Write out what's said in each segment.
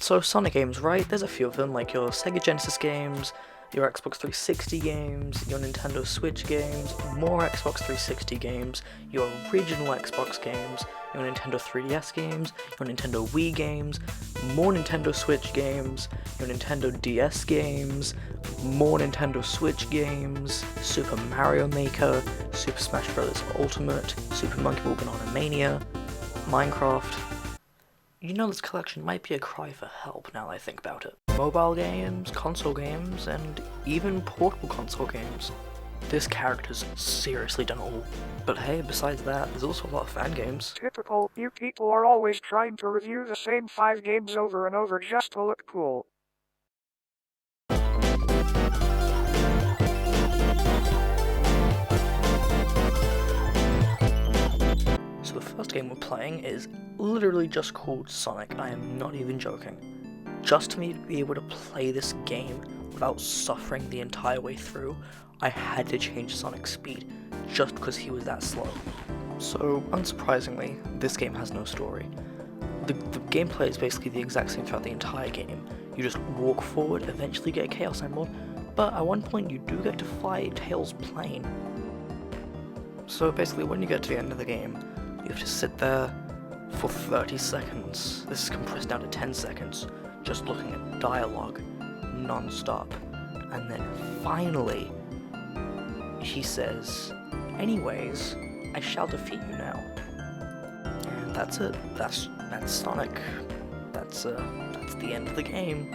So Sonic games, right? There's a few of them, like your Sega Genesis games, your Xbox 360 games, your Nintendo Switch games, more Xbox 360 games, your original Xbox games, your Nintendo 3DS games, your Nintendo Wii games, more Nintendo Switch games, your Nintendo DS games, more Nintendo Switch games, Super Mario Maker, Super Smash Bros. Ultimate, Super Monkey Ball Banana Mania, Minecraft. You know, this collection might be a cry for help now that I think about it. Mobile games, console games, and even portable console games. This character's seriously done all. But hey, besides that, there's also a lot of fan games. Typical, you people are always trying to review the same 5 games over and over just to look cool. So the first game we're playing is literally just called Sonic. I am not even joking. Just for me to be able to play this game without suffering the entire way through, I had to change Sonic's speed just because he was that slow. So unsurprisingly, this game has no story. The gameplay is basically the exact same throughout the entire game. You just walk forward, eventually get a Chaos Emerald, but at one point you do get to fly Tails' plane. So basically when you get to the end of the game, you have to sit there for 30 seconds, this is compressed down to 10 seconds, just looking at dialogue, non-stop, and then finally, he says, "Anyways, I shall defeat you now." And that's it, that's Sonic, that's the end of the game.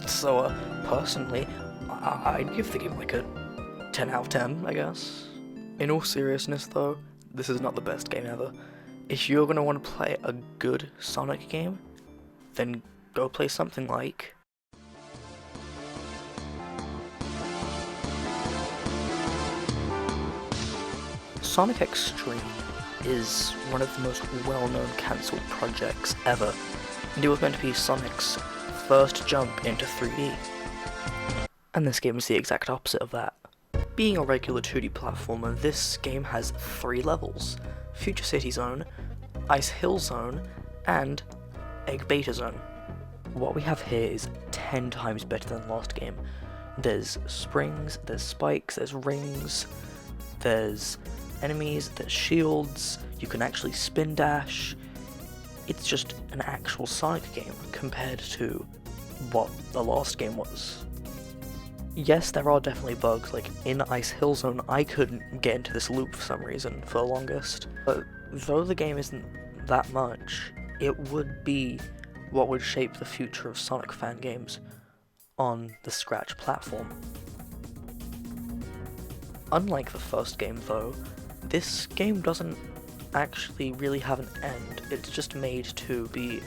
So personally, I'd give the game like a 10 out of 10, I guess. In all seriousness though, this is not the best game ever. If you're gonna want to play a good Sonic game, then go play something like Sonic X-Treme is one of the most well-known cancelled projects ever, and it was meant to be Sonic's first jump into 3D. And this game is the exact opposite of that. Being a regular 2D platformer, this game has 3 levels: Future City Zone, Ice Hill Zone, and Egg Beta Zone. What we have here is 10 times better than the last game. There's springs, there's spikes, there's rings, there's enemies, there's shields, you can actually spin dash. It's just an actual Sonic game compared to what the last game was. Yes, there are definitely bugs, like in Ice Hill Zone I couldn't get into this loop for some reason for the longest, but though the game isn't that much, it would be what would shape the future of Sonic fan games on the Scratch platform. Unlike the first game though, this game doesn't actually really have an end, it's just made to be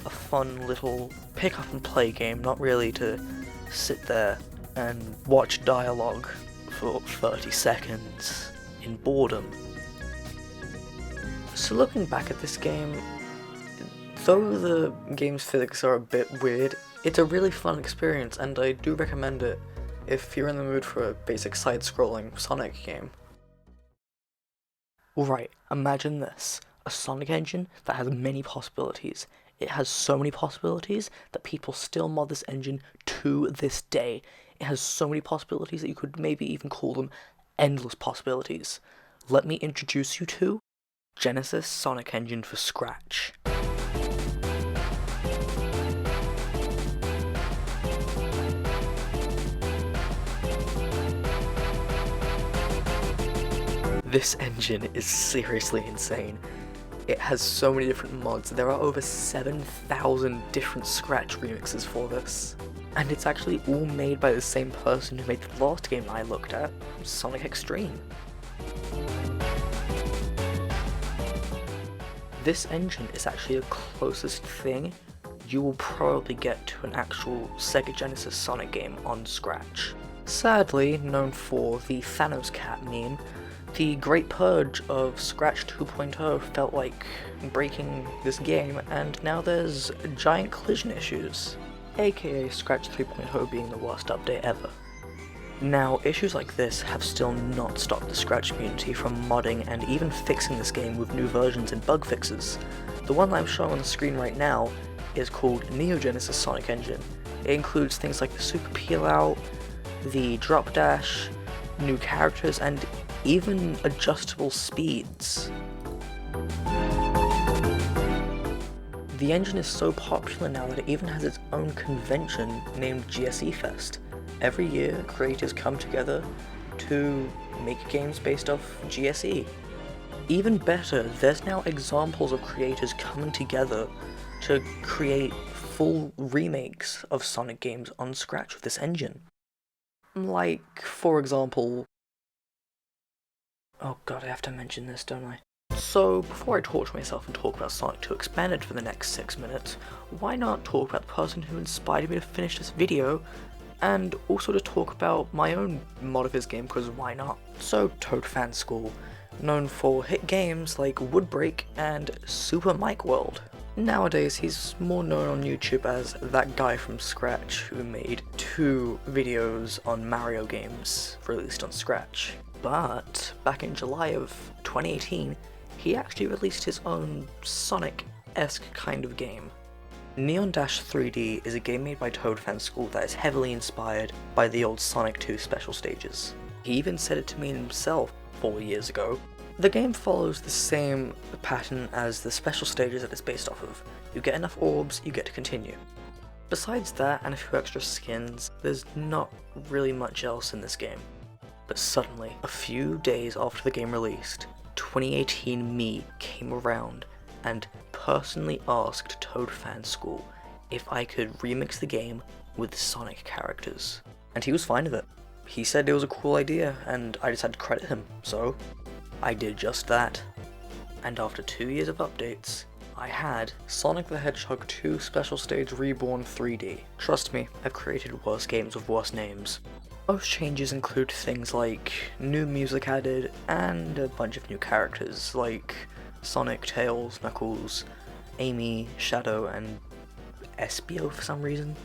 a fun little pick up and play game, not really to sit there and watch dialogue for 30 seconds in boredom. So looking back at this game, though the game's physics are a bit weird, it's a really fun experience and I do recommend it if you're in the mood for a basic side-scrolling Sonic game. Alright, imagine this, a Sonic engine that has many possibilities. It has so many possibilities that people still mod this engine to this day. It has so many possibilities that you could maybe even call them endless possibilities. Let me introduce you to Genesis Sonic Engine for Scratch. This engine is seriously insane. It has so many different mods. There are over 7,000 different Scratch remixes for this. And it's actually all made by the same person who made the last game I looked at, Sonic X-Treme. This engine is actually the closest thing you will probably get to an actual Sega Genesis Sonic game on Scratch. Sadly, known for the Thanos cat meme, the Great Purge of Scratch 2.0 felt like breaking this game, and now there's giant collision issues, aka Scratch 3.0 being the worst update ever. Now, issues like this have still not stopped the Scratch community from modding and even fixing this game with new versions and bug fixes. The one I'm showing on the screen right now is called Neo Genesis Sonic Engine. It includes things like the Super Peel Out, the Drop Dash, new characters, and even adjustable speeds. The engine is so popular now that it even has its own convention named GSE Fest. Every year, creators come together to make games based off GSE. Even better, there's now examples of creators coming together to create full remakes of Sonic games on Scratch with this engine. Like, for example... Oh god, I have to mention this, don't I? So, before I torture myself and talk about Sonic 2 Expanded for the next 6 minutes, why not talk about the person who inspired me to finish this video, and also to talk about my own mod of his game, because why not? So, Toad Fan School, known for hit games like Woodbreak and Super Mike World. Nowadays, he's more known on YouTube as that guy from Scratch who made 2 videos on Mario games released on Scratch. But back in July of 2018, he actually released his own Sonic-esque kind of game. Neon Dash 3D is a game made by Toad Fan School that is heavily inspired by the old Sonic 2 special stages. He even said it to me himself 4 years ago. The game follows the same pattern as the special stages that it's based off of. You get enough orbs, you get to continue. Besides that and a few extra skins, there's not really much else in this game. But suddenly, a few days after the game released, 2018 me came around and personally asked Toad Fan School if I could remix the game with Sonic characters. And he was fine with it. He said it was a cool idea, and I just had to credit him, so I did just that. And after 2 years of updates, I had Sonic the Hedgehog 2 Special Stage Reborn 3D. Trust me, I've created worse games with worse names. Most changes include things like new music added and a bunch of new characters like Sonic, Tails, Knuckles, Amy, Shadow, and Espio for some reason.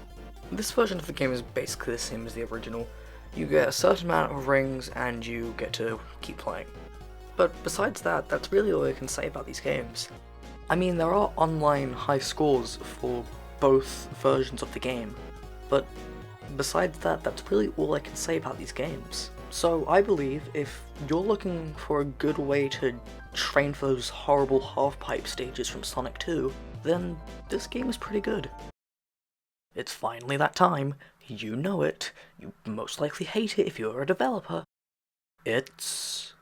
This version of the game is basically the same as the original. You get a certain amount of rings and you get to keep playing. But besides that, that's really all I can say about these games. I mean, there are online high scores for both versions of the game, but besides that, that's really all I can say about these games. So I believe if you're looking for a good way to train for those horrible half-pipe stages from Sonic 2, then this game is pretty good. It's finally that time. You know it. You most likely hate it if you're a developer. It's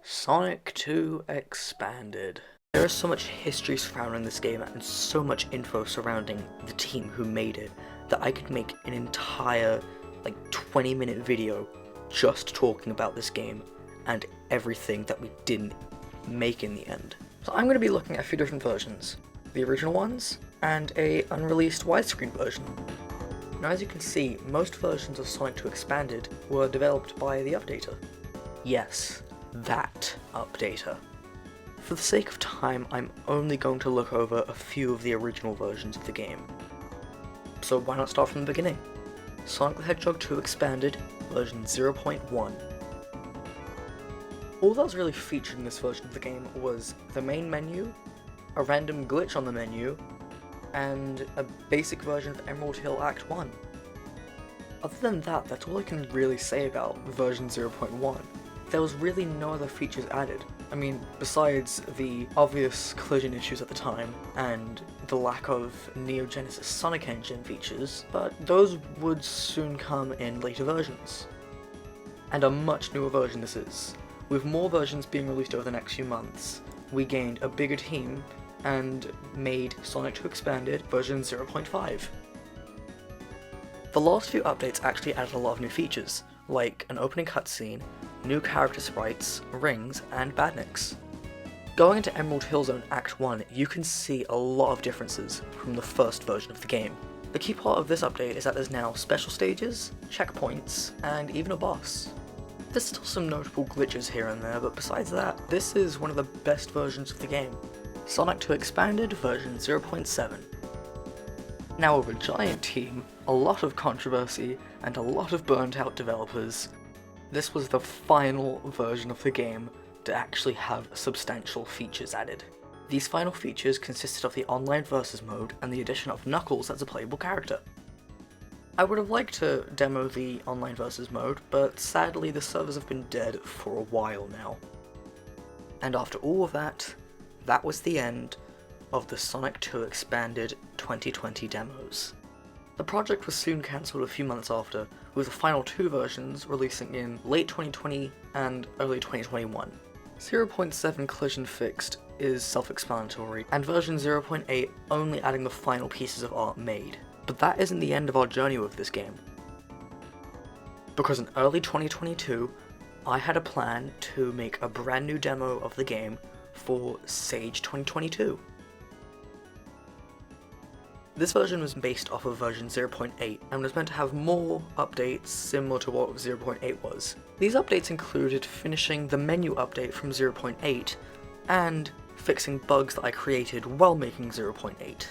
Sonic 2 Expanded. There is so much history surrounding this game and so much info surrounding the team who made it that I could make an entire, 20-minute video just talking about this game and everything that we didn't make in the end. So I'm going to be looking at a few different versions. The original ones, and a unreleased widescreen version. Now as you can see, most versions of Sonic 2 Expanded were developed by the updater. Yes, that updater. For the sake of time, I'm only going to look over a few of the original versions of the game. So why not start from the beginning? Sonic the Hedgehog 2 Expanded, version 0.1. All that was really featured in this version of the game was the main menu, a random glitch on the menu, and a basic version of Emerald Hill Act 1. Other than that, that's all I can really say about version 0.1. There was really no other features added. I mean, besides the obvious collision issues at the time, and the lack of Neo Genesis Sonic Engine features, but those would soon come in later versions. And a much newer version this is. With more versions being released over the next few months, we gained a bigger team and made Sonic 2 Expanded version 0.5. The last few updates actually added a lot of new features, like an opening cutscene, new character sprites, rings, and badniks. Going into Emerald Hill Zone Act 1, you can see a lot of differences from the first version of the game. The key part of this update is that there's now special stages, checkpoints, and even a boss. There's still some notable glitches here and there, but besides that, this is one of the best versions of the game. Sonic 2 Expanded version 0.7. Now with a giant team, a lot of controversy, and a lot of burnt out developers, this was the final version of the game to actually have substantial features added. These final features consisted of the online versus mode and the addition of Knuckles as a playable character. I would have liked to demo the online versus mode, but sadly the servers have been dead for a while now. And after all of that, that was the end of the Sonic 2 Expanded 2020 demos. The project was soon cancelled a few months after, with the final 2 versions releasing in late 2020 and early 2021. 0.7 Collision Fixed is self-explanatory, and version 0.8 only adding the final pieces of art made. But that isn't the end of our journey with this game. Because in early 2022, I had a plan to make a brand new demo of the game for Sage 2022. This version was based off of version 0.8 and was meant to have more updates similar to what 0.8 was. These updates included finishing the menu update from 0.8 and fixing bugs that I created while making 0.8.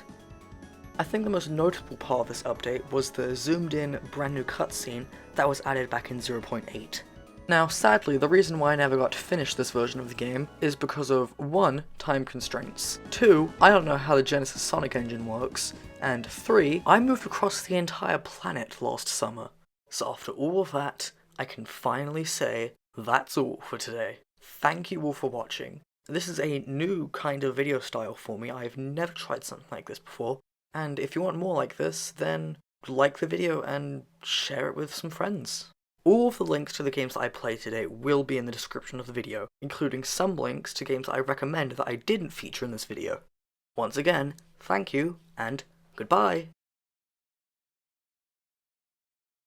I think the most notable part of this update was the zoomed in brand new cutscene that was added back in 0.8. Now sadly, the reason why I never got to finish this version of the game is because of 1. Time constraints, 2. I don't know how the Genesis Sonic engine works, and 3. I moved across the entire planet last summer. So after all of that, I can finally say that's all for today. Thank you all for watching. This is a new kind of video style for me. I've never tried something like this before, and if you want more like this, then like the video and share it with some friends. All of the links to the games that I played today will be in the description of the video, including some links to games that I recommend that I didn't feature in this video. Once again, thank you, and goodbye!